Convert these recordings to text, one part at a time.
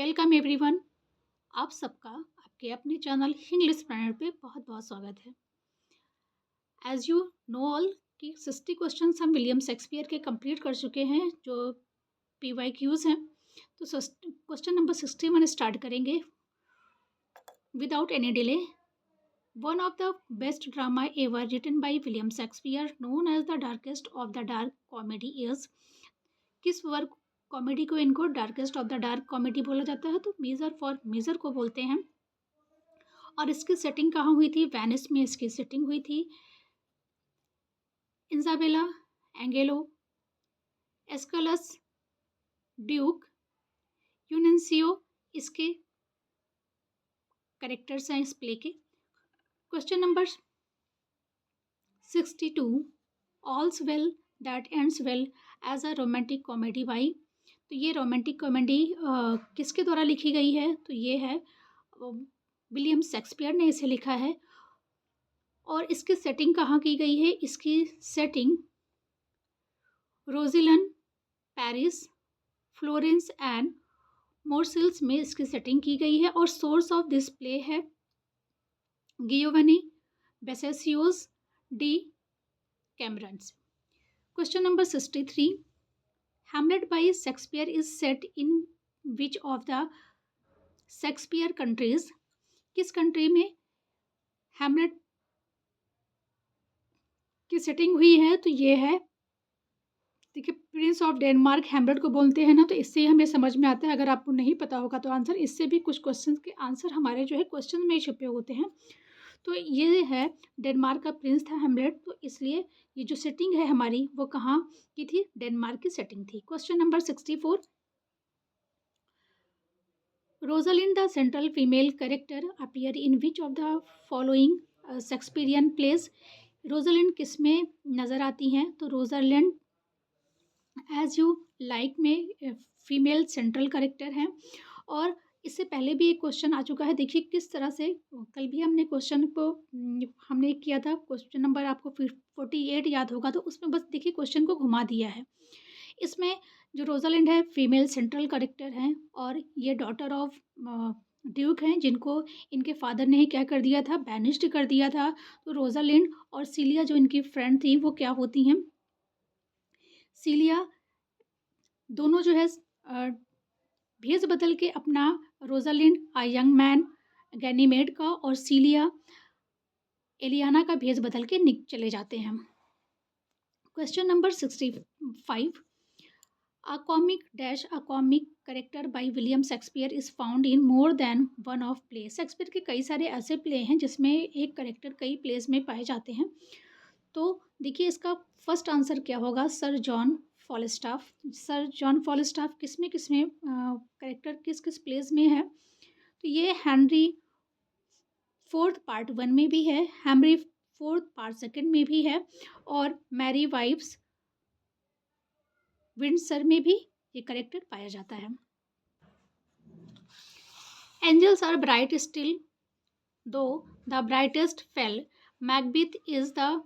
Welcome everyone. आप सबका आपके अपने चैनल इंग्लिश प्लैनेट पे बहुत बहुत स्वागत है। एज यू नो ऑल कि 60 क्वेश्चंस हम विलियम शेक्सपियर के कंप्लीट कर चुके हैं जो PYQs हैं। तो क्वेश्चन नंबर 61 स्टार्ट करेंगे without any delay. One of the best drama ever written by William Shakespeare known as the darkest of the dark comedy is. किस वर्क कॉमेडी को इनको darkest of the dark comedy बोला जाता है? तो major को बोलते हैं। और इसकी सेटिंग कहाँ हुई थी? वेनिस में इसकी सेटिंग हुई थी। इजाबेला, एंगेलो, एस्कलस, ड्यूक, यूनेंसियो इसके करेक्टर्स हैं इस प्ले के। Question number 62, all's well that ends well as a romantic comedy by. तो ये रोमांटिक कॉमेडी किसके द्वारा लिखी गई है? तो ये है विलियम शेक्सपियर ने इसे लिखा है। और इसकी सेटिंग कहाँ की गई है? इसकी सेटिंग रोजिलन, पेरिस, फ्लोरेंस एंड मोरसिल्स में इसकी सेटिंग की गई है। और सोर्स ऑफ दिस प्ले है Giovanni Boccaccio's Decameron. Question number 63, Hamlet by Shakespeare is set in which of the Shakespeare countries? किस कंट्री में हैमलेट की सेटिंग हुई है? तो ये है, देखिए, प्रिंस ऑफ डेनमार्क हैमलेट को बोलते हैं ना, तो इससे ही हमें समझ में आता है। अगर आपको नहीं पता होगा तो आंसर, इससे भी कुछ क्वेश्चन के आंसर हमारे जो है क्वेश्चन में ही छुपे होते हैं। तो ये है, डेनमार्क का प्रिंस था हैमलेट, तो इसलिए ये जो सेटिंग है हमारी वो कहाँ की थी? डेनमार्क की सेटिंग थी। Question number 64, Rosalind the central female character appear in which of the following Shakespearean place? Rosalind किस में नज़र आती हैं? तो रोजालिंड एज यू लाइक में फीमेल सेंट्रल कैरेक्टर हैं। और इससे पहले भी एक क्वेश्चन आ चुका है। देखिए किस तरह से, कल भी हमने क्वेश्चन को हमने किया था, क्वेश्चन नंबर आपको 48 याद होगा, तो उसमें बस देखिए क्वेश्चन को घुमा दिया है। इसमें जो रोजालिंड है फीमेल सेंट्रल कैरेक्टर हैं और ये डॉटर ऑफ ड्यूक हैं, जिनको इनके फादर ने ही क्या कर दिया था? बैनिश्ड कर दिया था। तो रोजालिंड और सीलिया जो इनकी फ्रेंड थी वो क्या होती हैं? सीलिया दोनों जो है भेज बदल के अपना, रोजालिंड यंग मैन गैनीमेड का और सीलिया एलियाना का भेज बदल के चले जाते हैं। Question number 65, a comic character bye William Shakespeare is found in more than one of play. Shakespeare के कई सारे ऐसे प्ले हैं जिसमें एक करेक्टर कई प्लेस में पाए जाते हैं। तो देखिए इसका फर्स्ट आंसर क्या होगा? Sir John Falstaff. Sir John Falstaff किस में करेक्टर किस किस प्लेस में है? तो ये हेनरी फोर्थ पार्ट 1 में भी है, हेनरी फोर्थ पार्ट 2 में भी है, और मैरी वाइफ्स विंडसर में भी ये करेक्टर पाया जाता है। एंजल्स आर ब्राइट स्टिल दो the brightest fail, Macbeth is the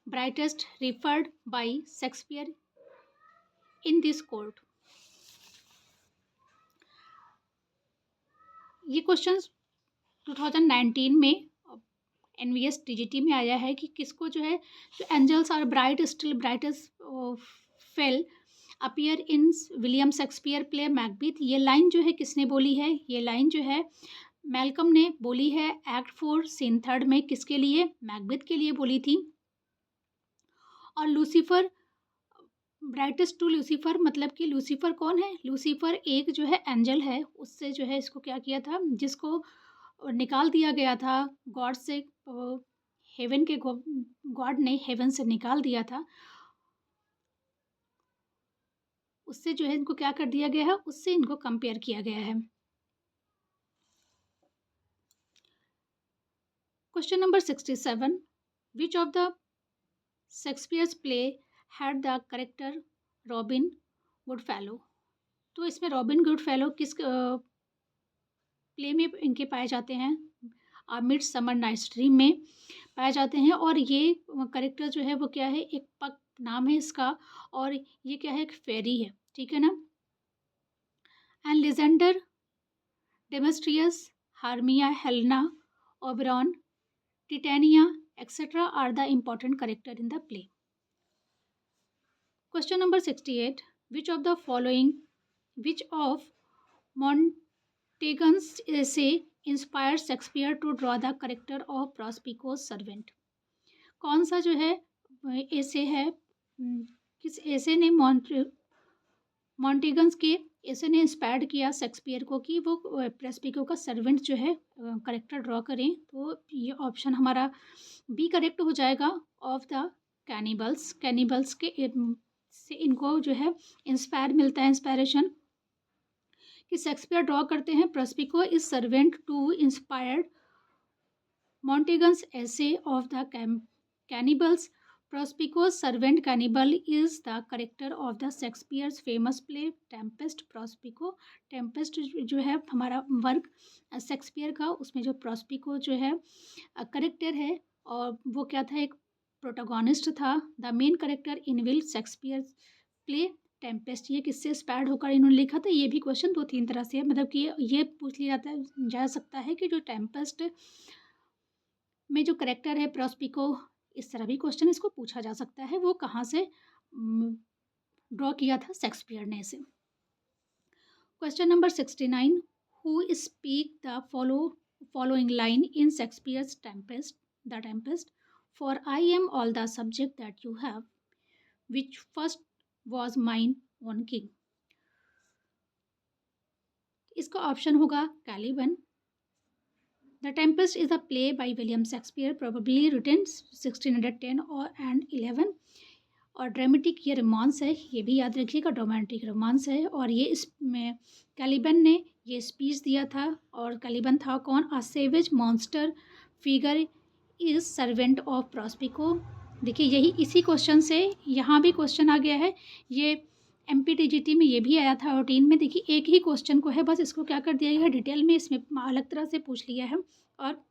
brightest referred by Shakespeare in this court। ये क्वेश्चन 2019 में NVS TGT में आया है कि किसको जो है, जो angels are bright still brightest fell appear in William Shakespeare play Macbeth, ये लाइन जो है किसने बोली है? ये लाइन जो है मैल्कम ने बोली है एक्ट 4 सीन 3 में। किसके लिए? मैकबेथ के लिए बोली थी। और लूसीफर, ब्राइटेस्ट टू लूसीफर, मतलब कि लूसीफर कौन है? लूसीफर एक जो है एंजल है, उससे जो है इसको क्या किया था, जिसको निकाल दिया गया था गॉड से, हेवन के गॉड ने हेवन से निकाल दिया था, उससे जो है इनको क्या कर दिया गया है? उससे इनको कंपेयर किया गया है। Question number 67, which of the Shakespeare's play had the character robin Goodfellow? तो इसमें रॉबिन गुडफेलो किस प्ले में इनके पाए जाते हैं? मिड समर नाइट्स ड्रीम में पाए जाते हैं। और ये करेक्टर जो है वो क्या है? एक पक नाम है इसका, और ये क्या है? एक फेरी है, ठीक है ना। And Lysander Demetrius, Hermia, Helena, Oberon, Titania, etc. are the important character in the play. Question number 68. Which of Montague's essay inspired Shakespeare to draw the character of Prospico's servant? कौन सा जो है ऐसे है, किस ऐसे ने मॉन्टेगन्स के ऐसे ने इंस्पायर्ड किया शेक्सपियर को कि वो प्रेस्पिको का सर्वेंट जो है करेक्टर ड्रॉ करें? तो ये ऑप्शन हमारा बी करेक्ट हो जाएगा, ऑफ द कैनिबल्स के से इनको जो है इंस्पायर मिलता है, इंस्पायरेशन कि शेक्सपियर ड्रॉ करते हैं Prospero is servant to inspired Montague's essay of the cannibals. Prospico's servant cannibal is the character of the Shakespeare's famous play Tempest. Tempest जो है हमारा वर्क शेक्सपियर का, उसमें जो प्रोस्पिको जो है करेक्टर है और वो क्या था, एक प्रोटोगोनिस्ट था, the main character in will Shakespeare play Tempest. ये किससे इंस्पायर्ड होकर इन्होंने लिखा था? ये भी क्वेश्चन 2-3 तरह से है, मतलब कि ये पूछ लिया जा सकता है कि जो टेम्पेस्ट में जो करेक्टर है प्रोस्पिको, इस तरह भी क्वेश्चन इसको पूछा जा सकता है, वो कहाँ से ड्रॉ किया था शेक्सपियर ने इसे। Question number 69. Who speak the following line in Shakespeare's the Tempest? For I am all the subject that you have, which first was mine own king. इसका ऑप्शन होगा Caliban. The Tempest is a play by William Shakespeare, probably written 1610 and 11, और dramatic ये romance है, ये भी याद रखिएगा, dramatic romance है। और ये इसमें कैलिबन ने ये स्पीच दिया था, और कैलिबन था कौन? A savage monster figure is servant of Prospero. देखिए यही इसी क्वेश्चन से यहाँ भी क्वेश्चन आ गया है, ये MPTGT में ये भी आया था रूटीन में। देखिए एक ही क्वेश्चन को है, बस इसको क्या कर दिया गया है डिटेल में, इसमें अलग तरह से पूछ लिया है और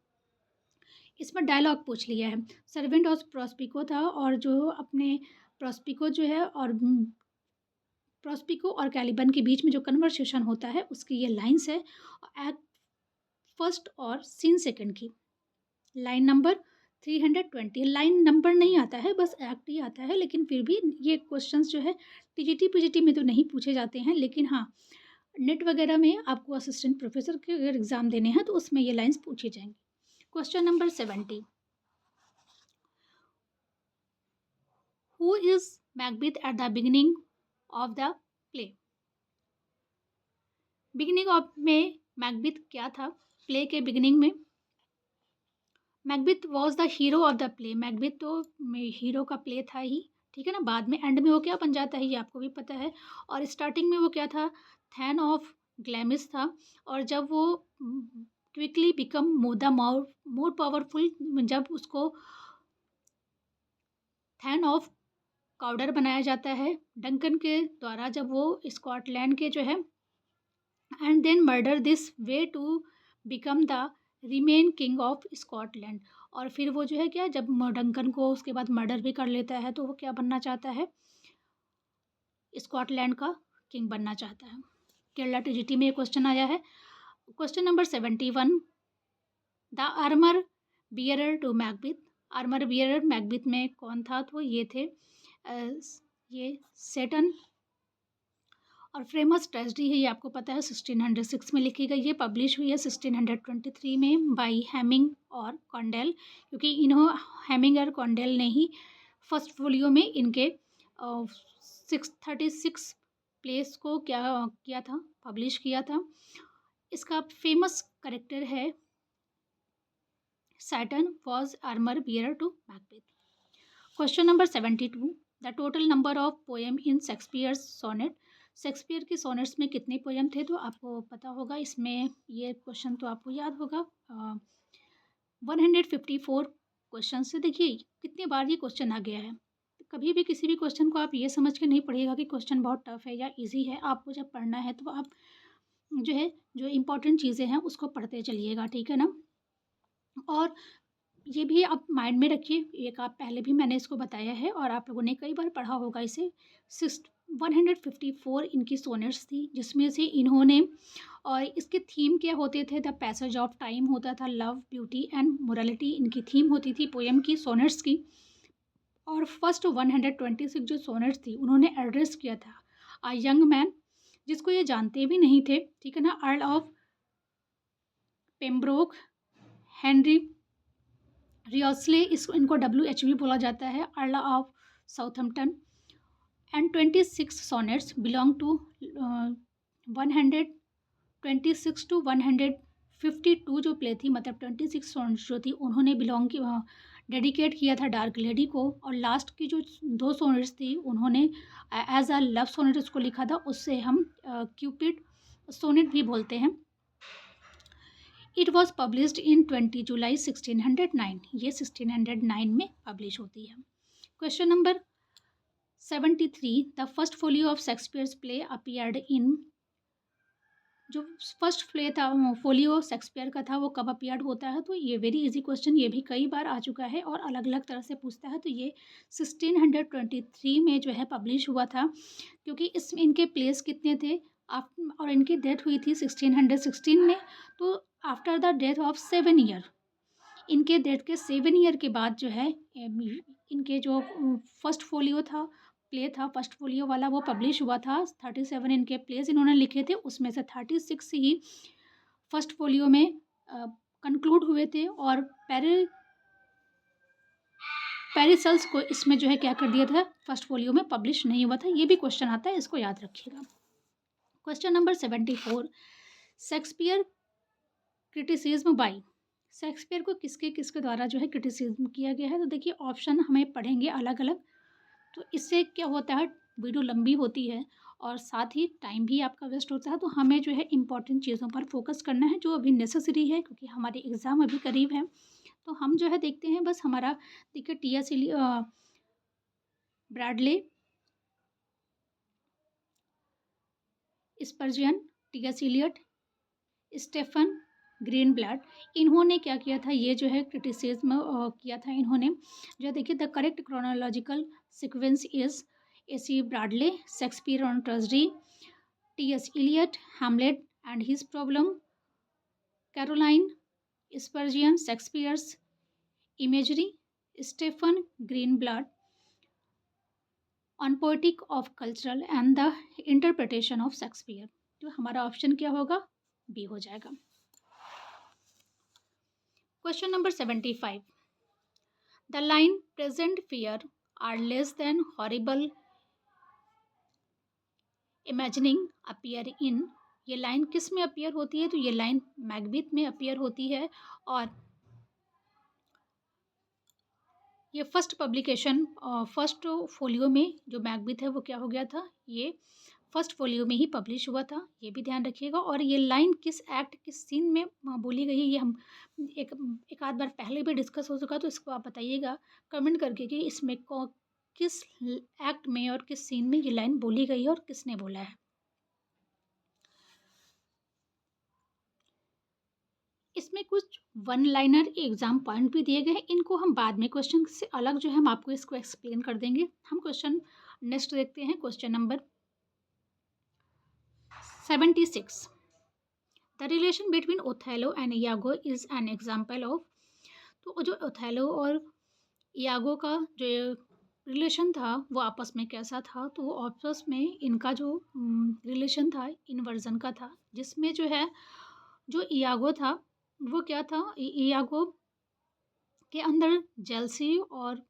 इसमें डायलॉग पूछ लिया है। सर्वेंट ऑफ प्रोस्पिको था, और जो अपने प्रोस्पिको जो है और प्रोस्पिको और कैलिबन के बीच में जो कन्वर्सेशन होता है उसकी ये लाइन्स है, एक्ट फर्स्ट और सीन सेकंड की। लाइन नंबर 320, लाइन नंबर नहीं आता है, बस एक्ट ही आता है, लेकिन फिर भी ये क्वेश्चंस जो है TGT PGT में तो नहीं पूछे जाते हैं, लेकिन हाँ नेट वगैरह में आपको असिस्टेंट प्रोफेसर के अगर एग्ज़ाम देने हैं तो उसमें ये लाइन्स पूछी जाएंगी। Question number 70. Who is Macbeth at the beginning of the play? Beginning of में मैकबेथ क्या था? प्ले के बिगिनिंग में Macbeth was the hero of the play. Macbeth तो हीरो का प्ले था ही, ठीक है ना। बाद में एंड में वो क्या बन जाता है ये आपको भी पता है, और स्टार्टिंग में वो क्या था? थैन ऑफ ग्लैमिस था, और जब वो क्विकली बिकम मोर पावरफुल, जब उसको थैन ऑफ काउडर बनाया जाता है डंकन के द्वारा, जब वो स्कॉटलैंड के जो है, and then murder this way to become the remain king of Scotland. और फिर वो जो है क्या, जब डंकन को उसके बाद मर्डर भी कर लेता है तो वो क्या बनना चाहता है? स्कॉटलैंड का किंग बनना चाहता है। केरला TGT में ये क्वेश्चन आया है। Question number 71. The armour bearer to Macbeth. Armour bearer Macbeth में कौन था? तो ये थे ये सेटन, और फेमस ट्रेजेडी है, ये आपको पता है 1606 में लिखी गई। ये पब्लिश हुई है 1623 में बाय हेमिंग और कॉन्डेल, क्योंकि हेमिंग और कॉन्डेल ने ही फर्स्ट फोलियो में इनके 636 प्लेस को क्या किया था, पब्लिश किया था। इसका फेमस करेक्टर है Saturn was armour bearer to Macbeth. Question number 72. The total number of poem in Shakespeare's sonnet. Shakespeare के सोनेट्स में कितने पोएम थे? तो आपको पता होगा, इसमें ये क्वेश्चन तो आपको याद होगा। 154 क्वेश्चन से। देखिए कितनी बार ये क्वेश्चन आ गया है। कभी भी किसी भी क्वेश्चन को आप ये समझ के नहीं पढ़िएगा कि क्वेश्चन बहुत टफ है या इजी है। आपको जब पढ़ना है तो आप जो है जो इम्पोर्टेंट चीज़ें हैं उसको पढ़ते चलिएगा, ठीक है ना। और ये भी आप माइंड में रखिए, एक आप पहले भी मैंने इसको बताया है और आप लोगों ने कई बार पढ़ा होगा इसे। 154 इनकी सोनेट्स थी, जिसमें से इन्होंने, और इसके थीम क्या होते थे, द पैसेज ऑफ टाइम होता था, लव, ब्यूटी एंड मोरालिटी इनकी थीम होती थी पोएम की, सोनेट्स की। और फर्स्ट 126 जो सोनेट्स थी उन्होंने एड्रेस किया था अ यंग मैन, जिसको ये जानते भी नहीं थे, ठीक है ना, Earl of Pembroke Henry Wriothesley, इनको WH भी बोला जाता है, Earl of Southampton. And 26 sonnets belong to 126 to 152 जो प्ले थी, मतलब 26 सॉन्ग्स जो थी उन्होंने बिलोंग की डेडिकेट किया था डार्क लेडी को। और लास्ट की जो 2 सोनेट्स थी उन्होंने एज अ लव सोनेट उसको लिखा था, उससे हम क्यूपिड सोनेट भी बोलते हैं। इट वॉज पब्लिश्ड इन 20 जुलाई 1609, ये 1609 में पब्लिश होती है। Question number 73, the first folio of Shakespeare's play appeared in, जो फर्स्ट प्ले था फोलियो शेक्सपियर का था वो कब अपीयर्ड होता है, तो ये वेरी इजी क्वेश्चन, ये भी कई बार आ चुका है और अलग अलग तरह से पूछता है। तो ये 1623 में जो है पब्लिश हुआ था, क्योंकि इस इनके प्लेस कितने थे और इनकी डेथ हुई थी 1616 में। तो after the death of 7 year, इनके डेथ के 7 ईयर के बाद जो है इनके जो फर्स्ट फोलियो था, प्ले था फर्स्ट फोलियो वाला, वो पब्लिश हुआ था। 37 इनके प्लेस इन्होंने लिखे थे, उसमें से 36 ही फर्स्ट फोलियो में कंक्लूड हुए थे, और पेरिसल्स को इसमें जो है क्या कर दिया था, फर्स्ट फोलियो में पब्लिश नहीं हुआ था। ये भी क्वेश्चन आता है, इसको याद रखिएगा। Question number 74, Shakespeare criticism by, Shakespeare को किसके किसके द्वारा जो है क्रिटिसिज्म किया गया है। तो देखिए ऑप्शन हमें पढ़ेंगे अलग अलग, तो इससे क्या होता है, वीडियो लंबी होती है और साथ ही टाइम भी आपका वेस्ट होता है। तो हमें जो है इंपॉर्टेंट चीज़ों पर फोकस करना है जो अभी नेसेसरी है, क्योंकि हमारे एग्ज़ाम अभी करीब है। तो हम जो है देखते हैं बस हमारा, देखिए T.S. Bradley, Spurgeon, T.S. Eliot, Stephen Greenblatt, इन्होंने क्या किया था, ये जो है क्रिटिसिज्म किया था इन्होंने। जो देखिए the correct chronological sequence is AC Bradley, Shakespeare on tragedy, T.S. Eliot, Hamlet and his problem, Caroline Spurgeon, Shakespeare's imagery, Stephen Greenblatt on poetic of cultural and the interpretation of Shakespeare. तो हमारा option क्या होगा, B हो जाएगा। Question number 75, the line present fear are less than horrible imagining appear in, ये line किस में appear होती है, तो ये लाइन मैकबेथ में अपीयर होती है। और ये फर्स्ट पब्लिकेशन फर्स्ट फोलियो में जो मैकबेथ है वो क्या हो गया था, ये फर्स्ट फोलियो में ही पब्लिश हुआ था, ये भी ध्यान रखिएगा। और ये लाइन किस एक्ट किस सीन में बोली गई है, ये हम एक आध बार पहले भी डिस्कस हो चुका, तो इसको आप बताइएगा कमेंट करके कि इसमें किस एक्ट में और किस सीन में ये लाइन बोली गई है और किसने बोला है। इसमें कुछ वन लाइनर एग्जाम पॉइंट भी दिए गए हैं, इनको हम बाद में क्वेश्चन से अलग जो है हम आपको इसको एक्सप्लेन कर देंगे। हम क्वेश्चन नेक्स्ट देखते हैं, question number 76, the relation between Othello and Iago is an example of, तो जो ओथेलो और इयागो का जो रिलेशन था वो आपस में कैसा था, तो वो आपस में इनका जो रिलेशन था इन्वर्जन का था, जिसमें जो है जो इयागो था वो क्या था, इयागो के अंदर जेलसी और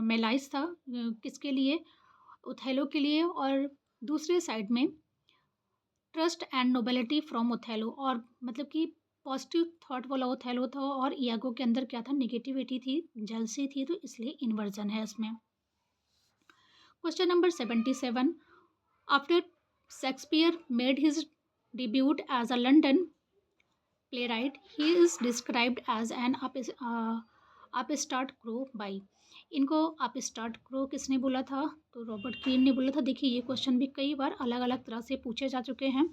मेलाइस था, किसके लिए, ओथेलो के लिए। और दूसरे साइड में trust and nobility from Othello, और मतलब कि पॉजिटिव थॉट वाला ओथेलो था और इयागो के अंदर क्या था, नेगेटिविटी थी, जेलसी थी, तो इसलिए इन्वर्जन है इसमें। Question number 77, after Shakespeare made his debut as a London playwright, he is described as an upstart crow by, इनको अपस्टार्ट क्रो किसने बोला था, तो रॉबर्ट ग्रीन ने बोला था। देखिए ये क्वेश्चन भी कई बार अलग अलग तरह से पूछे जा चुके हैं।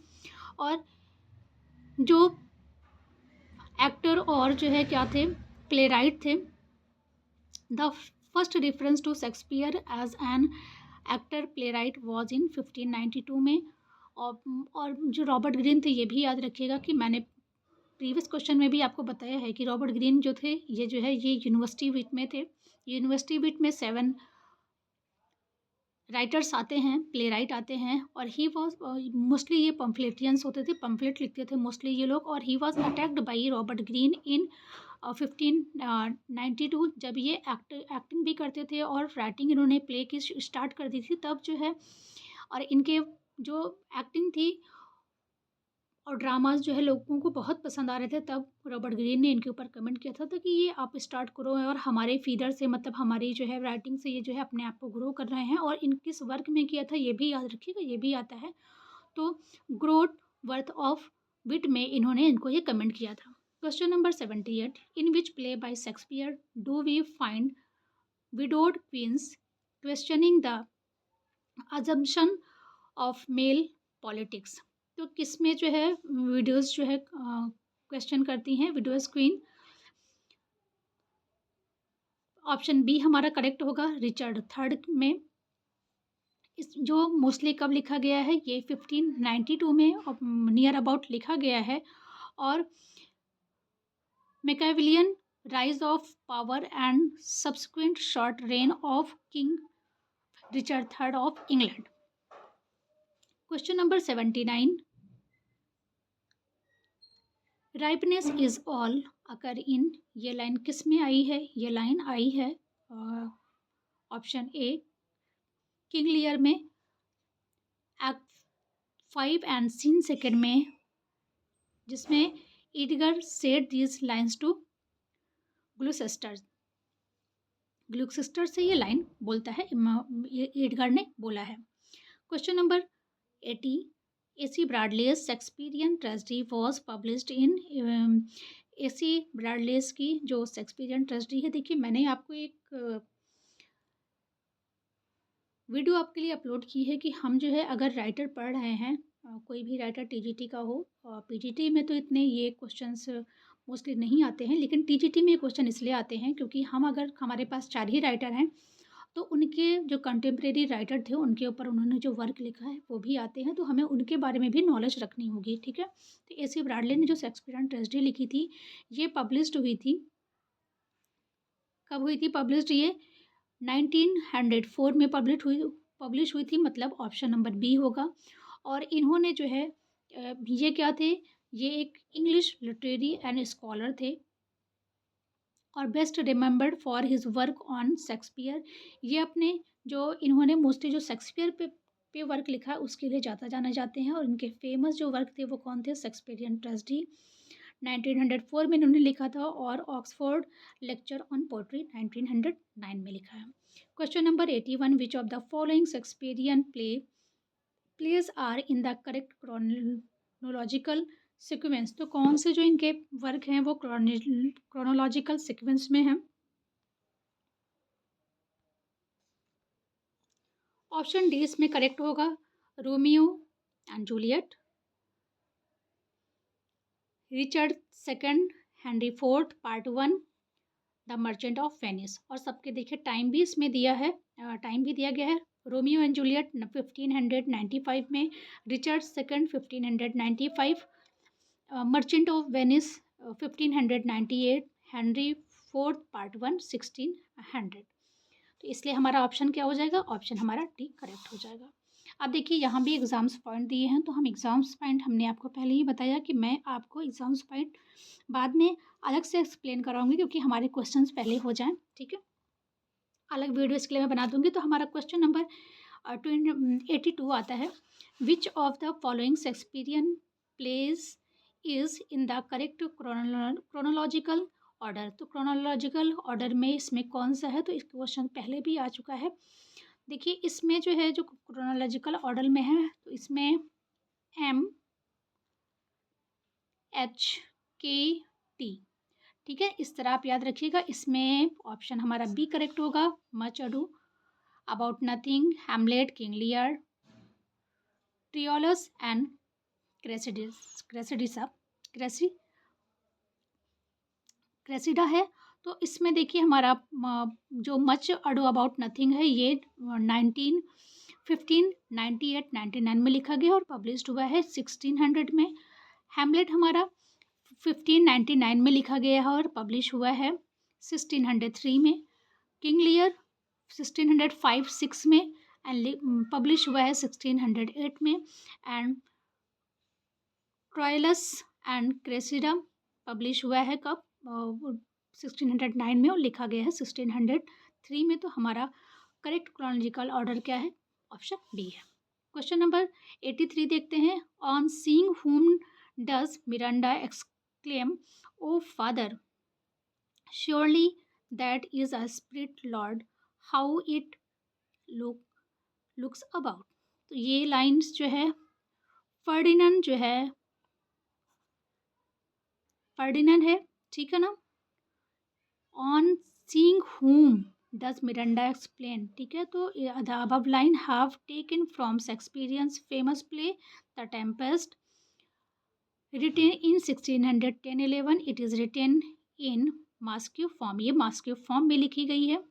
और जो एक्टर और जो है क्या थे, प्ले राइट थे, the first reference to Shakespeare as an actor playwright was in 1592 में। और जो रॉबर्ट ग्रीन थे, ये भी याद रखिएगा कि मैंने प्रीवियस क्वेश्चन में भी आपको बताया है कि रॉबर्ट ग्रीन जो थे, ये जो है ये यूनिवर्सिटी विट में थे। यूनिवर्सिटी विट में 7 राइटर्स आते हैं, प्ले राइट आते हैं, और ही वॉज मोस्टली ये पम्फलेटियंस होते थे, पम्फलेट लिखते थे मोस्टली ये लोग। और he was attacked by Robert green in 1592, जब ये एक्टिंग भी करते थे और राइटिंग इन्होंने प्ले की स्टार्ट कर दी थी तब जो है। और इनके जो एक्टिंग थी और ड्रामाज जो है लोगों को बहुत पसंद आ रहे थे, तब रॉबर्ट ग्रीन ने इनके ऊपर कमेंट किया था तो कि ये आप स्टार्ट करो, और हमारे फीडर से मतलब हमारी जो है राइटिंग से ये जो है अपने आप को ग्रो कर रहे हैं। और इन किस वर्क में किया था ये भी याद रखिएगा, ये भी आता है। तो ग्रोथ वर्थ ऑफ विट में इन्होंने इनको ये कमेंट किया था। Question number 78, in which play by Shakespeare do we find widowed queens questioning the assumption of male politics. तो किस में जो है विडोज जो है क्वेश्चन करती हैं, विडोज क्वीन। ऑप्शन बी हमारा करेक्ट होगा, रिचर्ड थर्ड में। इस जो मोस्टली कब लिखा गया है, ये 1592 में नियर अबाउट लिखा गया है। और Machiavellian rise of power and subsequent short reign of king Richard third of England. Question number 79, ripeness is all occur in, ये लाइन किस में आई है, ये लाइन आई है ऑप्शन ए किंग लियर में, एक्ट 5 एंड सीन सेकेंड में, जिसमें Edgar said these lines to Gloucester. Gloucester से ये लाइन बोलता है, एडगर ने बोला है। Question number 80, AC Bradley's Shakespearean tragedy was published in, AC Bradley's की जो शेक्सपियरियन ट्रेजेडी है, देखिए मैंने आपको एक वीडियो आपके लिए अपलोड की है कि हम जो है अगर राइटर पढ़ रहे हैं, कोई भी राइटर TGT का हो, PGT में तो इतने ये क्वेश्चंस मोस्टली नहीं आते हैं, लेकिन TGT में ये क्वेश्चन इसलिए आते हैं क्योंकि हम अगर हमारे पास 4 ही राइटर हैं तो उनके जो कंटेम्प्रेरी राइटर थे उनके ऊपर उन्होंने जो वर्क लिखा है वो भी आते हैं, तो हमें उनके बारे में भी नॉलेज रखनी होगी, ठीक है। तो AC ब्रैडले ने जो शेक्सपियरियन ट्रेजेडी लिखी थी, ये पब्लिश्ड हुई थी, कब हुई थी पब्लिश्ड, ये 1904 में पब्लिश हुई थी, मतलब ऑप्शन नंबर बी होगा। और इन्होंने जो है ये क्या थे, ये एक इंग्लिश लिटरेरी एंड स्कॉलर थे और best remembered for his work on Shakespeare. ये अपने जो इन्होंने मोस्टली जो शेक्सपियर पे वर्क लिखा है उसके लिए ज़्यादा जाने जाते हैं, और इनके फेमस जो वर्क थे वो कौन थे, शेक्सपियरियन ट्रेजेडी 1904 में इन्होंने लिखा था, और ऑक्सफोर्ड लेक्चर ऑन पोएट्री 1909 में लिखा है। Question number 81, which of the following Shakespearean plays are in the correct chronological sequence. तो कौन से जो इनके वर्क हैं वो क्रोनोलॉजिकल सीक्वेंस में हैं। ऑप्शन डी इसमें करेक्ट होगा, Romeo and Juliet, Richard second, Henry fourth part 1, the merchant of Venice. और सबके देखिए टाइम भी इसमें दिया है, टाइम भी दिया गया है। रोमियो एंड जूलियट 1595 में, Richard second 1595, merchant of Venice 1598, Henry fourth part 1 1600। तो इसलिए हमारा ऑप्शन क्या हो जाएगा, ऑप्शन हमारा डी करेक्ट हो जाएगा। अब देखिए यहाँ भी एग्जाम्स पॉइंट दिए हैं, तो हम एग्जाम्स पॉइंट हमने आपको पहले ही बताया कि मैं आपको एग्जाम्स पॉइंट बाद में अलग से एक्सप्लेन कराऊंगी क्योंकि हमारे क्वेश्चंस पहले हो जाएं, ठीक है। अलग वीडियो इसके लिए मैं बना दूंगी। तो हमारा क्वेश्चन नंबर 82 आता है, which of the following Shakespearean plays is in the correct chronological order. तो क्रोनोलॉजिकल ऑर्डर में इसमें कौन सा है, तो इस क्वेश्चन पहले भी आ चुका है। देखिए इसमें जो है जो क्रोनोलॉजिकल ऑर्डर में है, तो इसमें MHKT, ठीक है, इस तरह आप याद रखिएगा। इसमें ऑप्शन हमारा बी करेक्ट होगा, much ado about nothing, Hamlet, king Lear, Troilus and Cressida है। तो इसमें देखिए हमारा जो मच अडो अबाउट नथिंग है ये 1915, 98, 99 में लिखा गया और पब्लिश्ड हुआ है 1600 में। हैमलेट हमारा 1599 में लिखा गया है और पब्लिश हुआ है 1603 में। किंग लियर 1605-6 में एंड पब्लिश हुआ है 1608 में। एंड ट्रायलस एंड क्रेसिडा पब्लिश हुआ है कब 1609 में और लिखा गया है 1603 में। तो हमारा करेक्ट क्रोनोलॉजिकल ऑर्डर क्या है? ऑप्शन बी है। क्वेश्चन नंबर 83 देखते हैं। On seeing whom does Miranda exclaim, O father, surely that is a spirit lord, how it looks about. तो ये लाइन्स जो है फर्डिनेंड है, ठीक है ना। On seeing whom does Miranda explain, ठीक है। तो the above line have taken from Shakespeareans famous play the Tempest, written in 1610-11. It is written in masque form. ये मास्क्यू फॉर्म में लिखी गई है।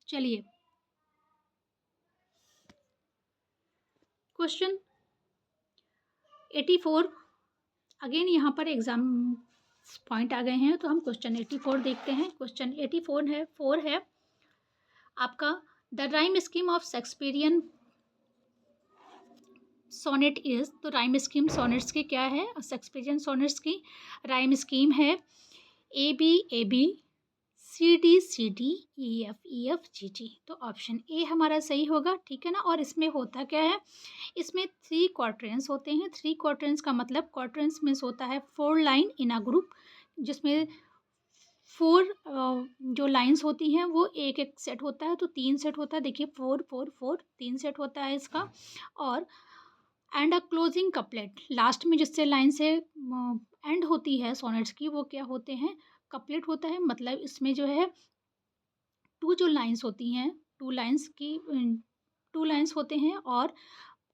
चलिए क्वेश्चन 84 अगेन यहाँ पर एग्जाम पॉइंट आ गए हैं, तो हम क्वेश्चन 84 देखते हैं। क्वेश्चन 84 है आपका, the rhyme scheme of Shakespearean sonnet is. तो राइम स्कीम सोनेट्स की क्या है? शेक्सपियरियन सोनेट्स की राइम स्कीम है A B C D E F G G. तो ऑप्शन ए हमारा सही होगा, ठीक है ना। और इसमें होता क्या है? इसमें 3 क्वार्टरेंस होते हैं। 3 क्वार्टरेंस का मतलब क्वार्टरेंस मीन्स होता है 4 लाइन इन अ ग्रुप, जिसमें 4 जो लाइंस होती हैं वो एक एक सेट होता है। तो 3 सेट होता है, देखिए 4 4 4 3 सेट होता है इसका। और and a closing couplet, last में जिससे लाइन से एंड होती है सोनेट्स की, वो क्या होते हैं? कपलेट होता है। मतलब इसमें जो है 2 जो लाइंस होती हैं, 2 लाइंस होते हैं और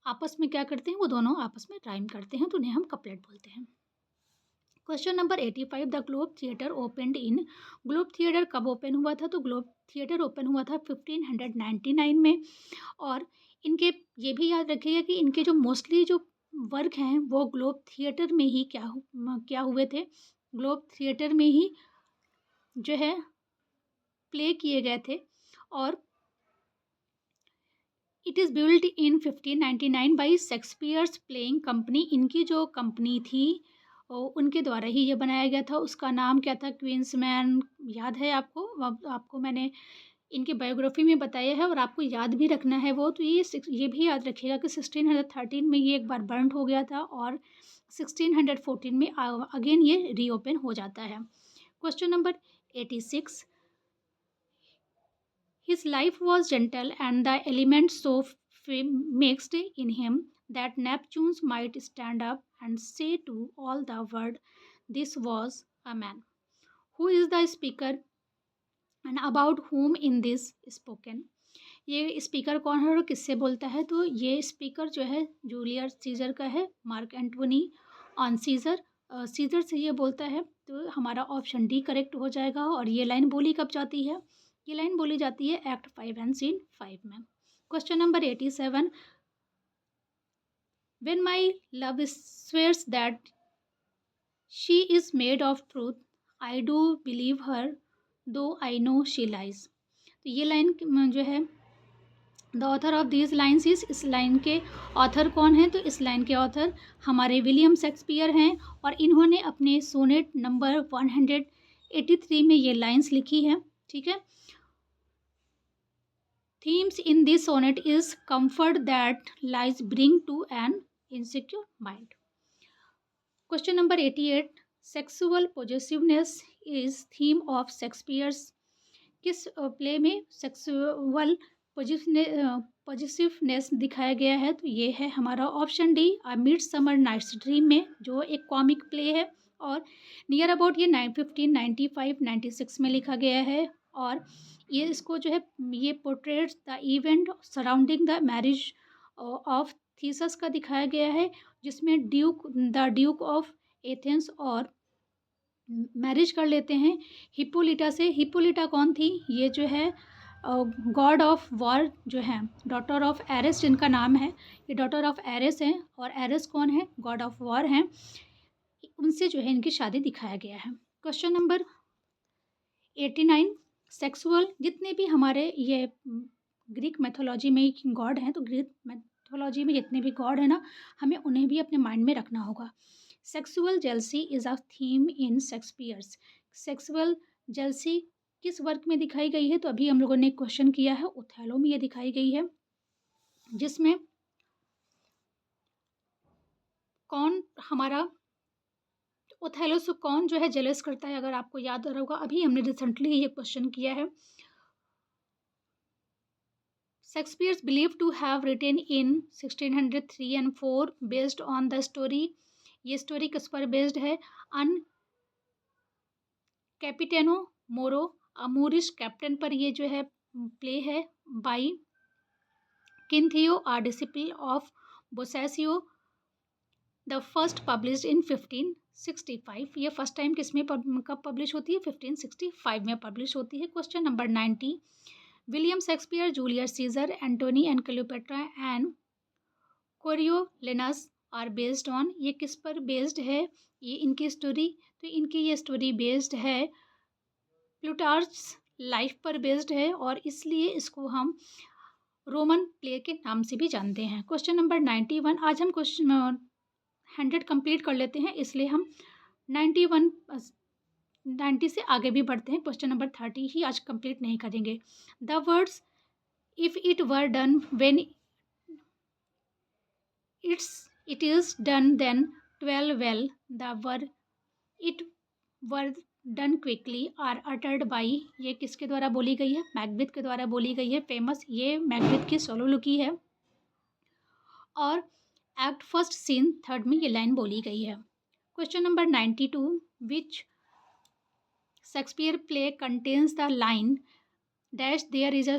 आपस में क्या करते हैं? वो दोनों आपस में राइम करते हैं, तो उन्हें हम कपलेट बोलते हैं। Question number 85, the globe theatre opened in. Globe theatre कब ओपन हुआ था? तो ग्लोब थिएटर ओपन हुआ था 1599 में। और इनके ये भी याद रखिएगा कि इनके जो मोस्टली जो वर्क हैं वो ग्लोब थिएटर में ही क्या हुए थे? ग्लोब थिएटर में ही जो है प्ले किए गए थे। और it is build in 1599 by Shakespeare's playing company. इनकी जो कंपनी थी उनके द्वारा ही ये बनाया गया था। उसका नाम क्या था? क्वींसमैन। याद है आपको? आपको मैंने इनकी बायोग्राफी में बताया है और आपको याद भी रखना है वो। तो ये भी याद रखिएगा कि 1613 में ये एक बार बर्न हो गया था और 1614 में अगेन ये रीओपन हो जाता है। Question number 86, his life was gentle and the elements so mixed in him that Neptunes might stand up and say to all the world, this was a man. Who is the speaker and about whom in this spoken? ये speaker कौन है और किससे बोलता है? तो ये speaker जो है जूलियस सीजर का है, Mark Antony on Caesar. Caesar से ये बोलता है। तो हमारा ऑप्शन डी करेक्ट हो जाएगा। और ये लाइन बोली कब जाती है? ये लाइन बोली जाती है एक्ट 5 एंड सीन 5 में। Question number 87, when my love swears that she is made of truth, I do believe her though I no she lies. तो ये लाइन जो है, the author of these lines is, इस line के author कौन है? तो इस लाइन के ऑथर हमारे विलियम शेक्सपियर हैं। और इन्होंने अपने सोनेट नंबर 183 में ये लाइन्स लिखी है, ठीक है। Themes in this sonnet is comfort that lies bring to an insecure mind. Question number 88, sexual possessiveness is theme of Shakespeare's किस प्ले में सेक्सुअल पॉजिटिवनेस दिखाया गया है? तो ये है हमारा option D, a midsummer night's dream में, जो एक कॉमिक प्ले है। और नियर अबाउट ये 1595-96 में लिखा गया है। और ये इसको जो है ये portraits the event surrounding the marriage of Theseus का दिखाया गया है, जिसमें द ड्यूक ऑफ एथेंस और मैरिज कर लेते हैं हिप्पोलिटा से। हिप्पोलिटा कौन थी? ये जो है गॉड ऑफ वॉर जो है, डॉटर ऑफ एरेस जिनका नाम है, ये डॉटर ऑफ एरेस हैं। और एरेस कौन है? गॉड ऑफ वॉर हैं। उनसे जो है इनकी शादी दिखाया गया है। क्वेश्चन नंबर 89, सेक्सुअल, जितने भी हमारे ये ग्रीक मैथोलॉजी में गॉड हैं, तो ग्रीक मैथोलॉजी में जितने भी गॉड हैं ना, हमें उन्हें भी अपने माइंड में रखना होगा। Sexual jealousy is a theme in Shakespeare's. Sexual jealousy किस वर्क में दिखाई गई है? तो अभी हम लोगों ने क्वेश्चन किया है, ओथेलो में ये दिखाई गई है, जिसमें कौन हमारा ओथेलो से कौन जो है जेलस करता है? अगर आपको याद आ रहा होगा, अभी हमने रिसेंटली ये क्वेश्चन किया है। Shakespeare is believed to have written in 1603 and 4 based on the story। ये स्टोरी किस पर बेस्ड है? अन कैपिटेनो मोरो, अमूरिश कैप्टन पर ये जो है प्ले है। By Cinthio, a disciple of Boccaccio, the first published in 1565। ये फर्स्ट टाइम किस में कब पब्लिश होती है? 1565 में पब्लिश होती है। Question number 90, William Shakespeare, Julius Caesar, Antony and Cleopatra and Coriolanus are based on. ये किस पर बेस्ड है ये इनकी स्टोरी? तो इनकी ये स्टोरी बेस्ड है प्लूटार्च लाइफ पर बेस्ड है, और इसलिए इसको हम रोमन प्ले के नाम से भी जानते हैं। क्वेश्चन नंबर 91, आज हम क्वेश्चन 100 कंप्लीट कर लेते हैं, इसलिए हम 91 90 से आगे भी बढ़ते हैं। क्वेश्चन नंबर 30 ही आज कंप्लीट नहीं करेंगे। The words if it were done when it is done then 12 well, the word it were done quickly are uttered by। ये किसके द्वारा बोली गई है? मैकबेथ के द्वारा बोली गई है। फेमस ये मैकबेथ की सोलोलुकी है, और एक्ट फर्स्ट सीन थर्ड में ये लाइन बोली गई है। Question number 92, which Shakespeare play contains the line dash there is a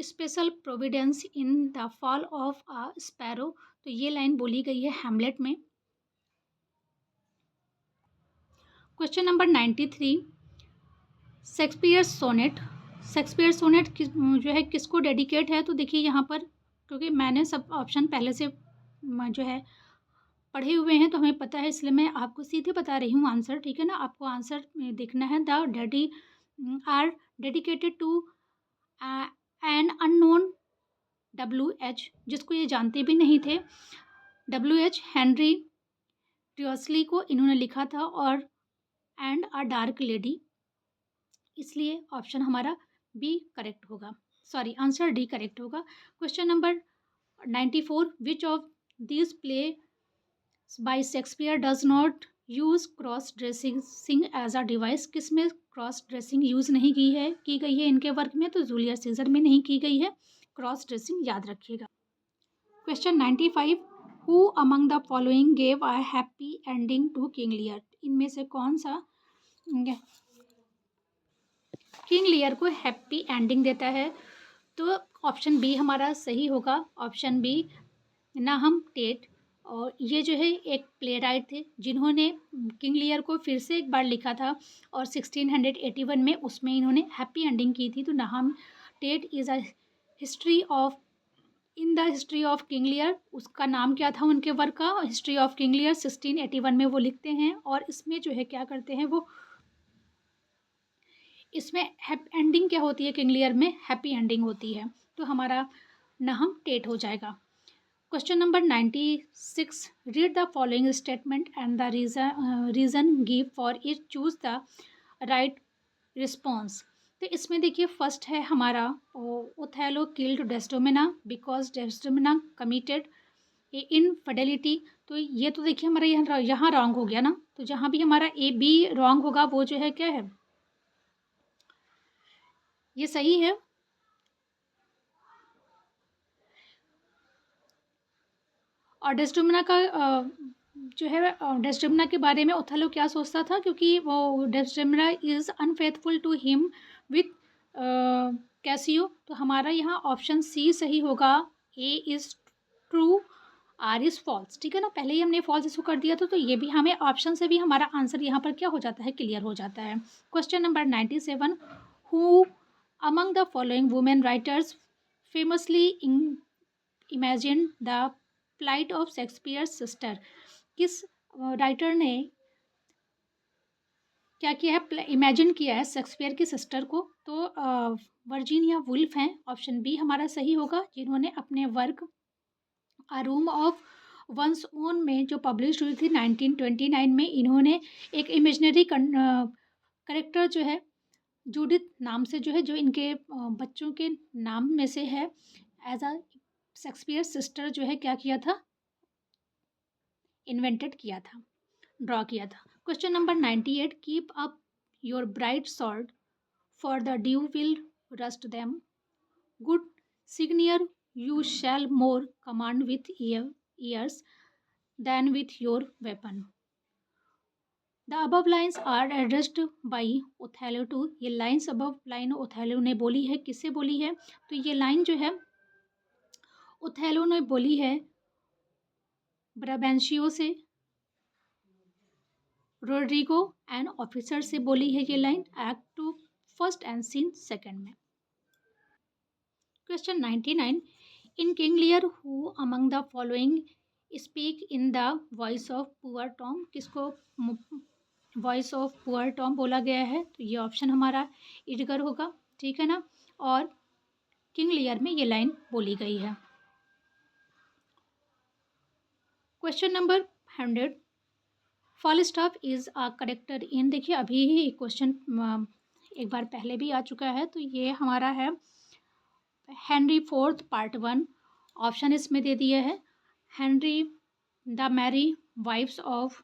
special providence in the fall of a sparrow. तो ये लाइन बोली गई है हैमलेट में। Question number 93, Shakespeare sonnet. Shakespeare sonnet जो है किसको डेडिकेट है? तो देखिए यहाँ पर, क्योंकि मैंने सब ऑप्शन पहले से जो है पढ़े हुए हैं तो हमें पता है, इसलिए मैं आपको सीधे बता रही हूँ आंसर, ठीक है ना। आपको आंसर देखना है। The daddy are dedicated to an unknown WH, जिसको ये जानते भी नहीं थे। WH हेनरी ट्रियोसली को इन्होंने लिखा था, और एंड अ डार्क लेडी, इसलिए ऑप्शन हमारा बी करेक्ट होगा, सॉरी आंसर डी करेक्ट होगा। Question number 94, which of this play by Shakespeare does not use cross dressing as a device. किस में क्रॉस ड्रेसिंग यूज नहीं की गई है इनके वर्क में? तो जूलियस सीजर में नहीं की गई है क्रॉस ड्रेसिंग, याद रखिएगा। Question 95, who among the following gave a happy ending to King Lear. इनमें से कौन सा किंग लियर को हैप्पी एंडिंग देता है? तो ऑप्शन बी हमारा सही होगा। Option B, Nahum Tate. और ये जो है एक प्ले राइट थे, जिन्होंने किंग लियर को फिर से एक बार लिखा था, और 1681 में उसमें इन्होंने हैप्पी एंडिंग की थी। तो Nahum Tate is a history of in the history of king Lear, उसका नाम क्या था उनके वर्क का? हिस्ट्री ऑफ किंग लियर 1681 में वो लिखते हैं, और इसमें जो है क्या करते हैं वो, इसमें एंडिंग क्या होती है किंग लियर में? हैप्पी एंडिंग होती है। तो हमारा नाहम टेट हो जाएगा। Question number 96, read the following statement and the reason give for it, choose the right response. तो इसमें देखिए फर्स्ट है हमारा, Othello killed Desdemona because Desdemona committed infidelity. तो ये तो देखिए हमारा यहाँ रॉन्ग हो गया ना। तो जहाँ भी हमारा ए बी रॉन्ग होगा वो जो है क्या है, ये सही है। और डेस्टिमोना का जो है डेस्टिमोना के बारे में ओथेलो क्या सोचता था, क्योंकि वो Desdemona is unfaithful to him with Cassio. तो हमारा यहाँ ऑप्शन सी सही होगा। A is true R is false, ठीक है ना, पहले ही हमने फॉल्स इसको कर दिया था, तो ये भी हमें ऑप्शन से भी हमारा आंसर यहाँ पर क्या हो जाता है, क्लियर हो जाता है। Question number 97, who among the following women writers famously imagine the plight of Shakespeare sister, किस राइटर ने क्या किया है, इमेजिन किया है शेक्सपियर की सिस्टर को, तो वर्जीनिया वुल्फ हैं, ऑप्शन बी हमारा सही होगा, जिन्होंने अपने work a room of one's own में जो पब्लिश हुई थी 1929 में, इन्होंने एक इमेजनरी करेक्टर जो है जूडिथ नाम से, जो है जो इनके बच्चों के नाम में से है, एज अ शेक्सपियर सिस्टर जो है क्या किया था, इन्वेंटेड किया था, ड्रॉ किया था। Question number 98, keep up your bright sword for the dew will rust them, good signior you shall more command with ears than with your weapon. The above lines are addressed by Othello to, ये lines above line Othello ने बोली है, किससे बोली है, तो ये line जो है ओथेलो ने बोली है ब्राबेंशियो से, रोड्रिगो एंड ऑफिसर से बोली है ये line, act 2 first and scene second में। Question 99, in King Lear who among the following speak in the voice of poor Tom, किसको वॉइस ऑफ पुअर टॉम बोला गया है, तो ये ऑप्शन हमारा इडगर होगा, ठीक है ना, और किंग लियर में ये लाइन बोली गई है। Question number 100, Falstaff is a character in, देखिए अभी ही क्वेश्चन एक बार पहले भी आ चुका है, तो ये हमारा है हेनरी फोर्थ पार्ट 1, ऑप्शन इसमें दे दिया है Henry the merry wives of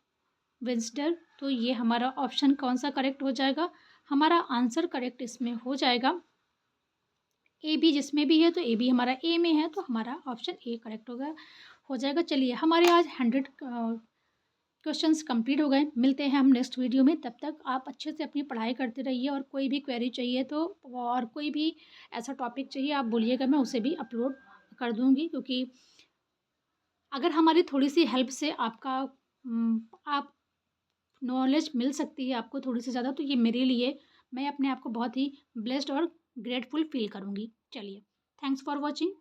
Windsor, तो ये हमारा ऑप्शन कौन सा करेक्ट हो जाएगा, हमारा आंसर करेक्ट इसमें हो जाएगा ए बी, जिसमें भी है तो ए बी हमारा ए में है, तो हमारा ऑप्शन ए करेक्ट होगा, हो जाएगा। चलिए हमारे आज 100 क्वेश्चंस कंप्लीट हो गए, मिलते हैं हम नेक्स्ट वीडियो में, तब तक आप अच्छे से अपनी पढ़ाई करते रहिए, और कोई भी क्वेरी चाहिए तो, और कोई भी ऐसा टॉपिक चाहिए आप बोलिएगा, मैं उसे भी अपलोड कर दूँगी, क्योंकि अगर हमारी थोड़ी सी हेल्प से आपका आप नॉलेज मिल सकती है आपको थोड़ी सी ज़्यादा, तो ये मेरे लिए, मैं अपने आप को बहुत ही ब्लेस्ड और ग्रेटफुल फील करूँगी। चलिए, थैंक्स फॉर वॉचिंग।